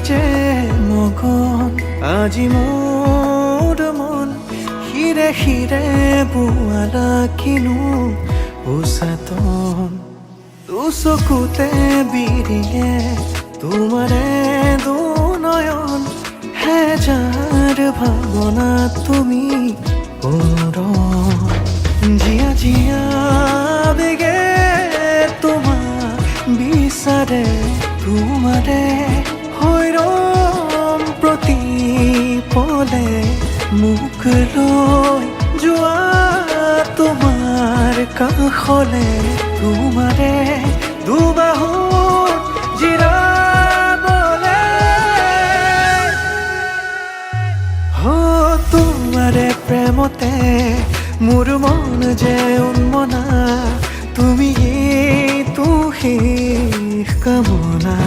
যে মগন আজি মোৰ মন হিৰে হিৰে বোৱালা কিনো উচাতন তু চকুতে বিৰিয়ে তোমাৰে দুনয়ন হেজাৰ ভাৱনা তুমি জিয়া জিয়া বেগে তোমাক বিচাৰে তোমাৰে হৈৰম প্ৰতি পলে মোক লৈ যোৱা তোমাৰ কাষলে তোমাৰে দুবাহুত জিৰাবলে তোমাৰে প্ৰেমতে মোৰ মন যে উন্মনা তুমি তো শেষ কামনা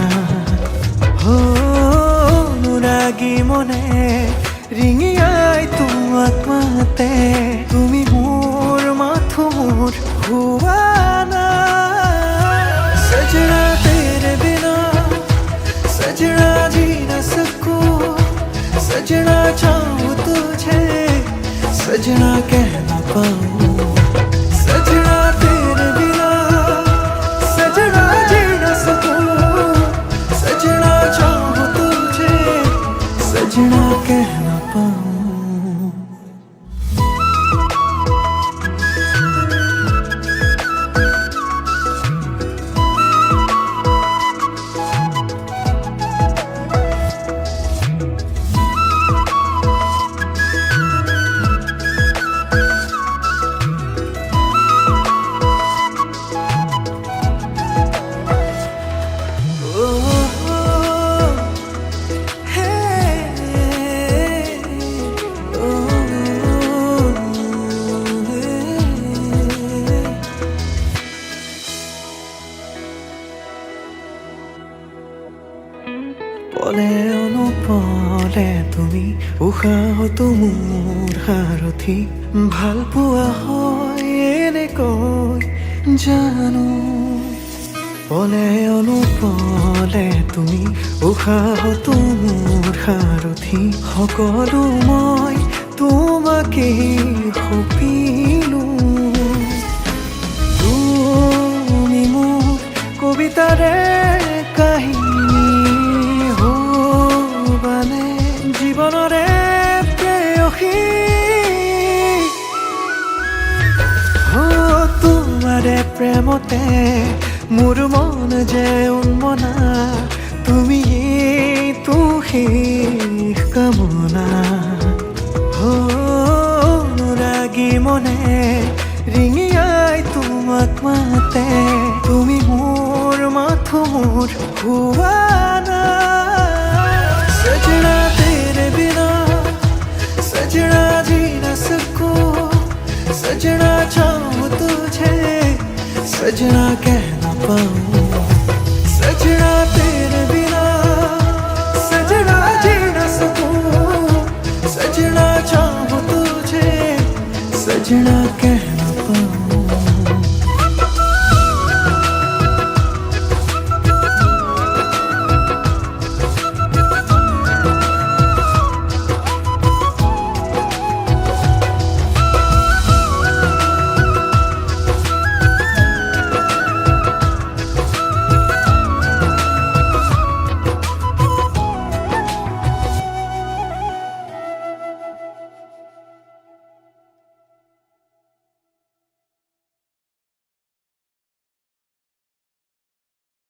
অনুৰাগী মনে ৰিঙিয়াই তোমাক মাতে তুমি মোৰ মাথো মোৰ হুৱানা सजना तेरे बिना सजना जी न सकूं सजना चाहूं तुझे सजना कह न पाऊं सजना तेरे बिना सजना जी न सकूं सजना चाहूं तुझे सजना कह न पाऊं পলে অনুপলে তুমি উশাহতো মোৰ সাৰথি ভাল পোৱা হয় এনেকৈ জানো পলে অনুপলে তুমি উশাহতো মোৰ সাৰথি সকলো মই তোমাকেই সপিলো তুমি মোৰ কবিতাৰে কাহিনী জীবনৰে প্ৰেয়সী তোমাৰে প্ৰেমতে মোৰ মন যে উন্মনা তুমি তো শেষ কামনা অনুৰাগী মনে ৰিঙিয়াই তোমাক মাতে তুমি মোৰ মাথো মোৰ হুৱানা सजना तेरे बिना सजना जी न सकूं सजना चाहूं तुझे सजना कह न पाऊं सजना तेरे बिना सजना जी न सकूं सजना चाहूं तुझे सजना कह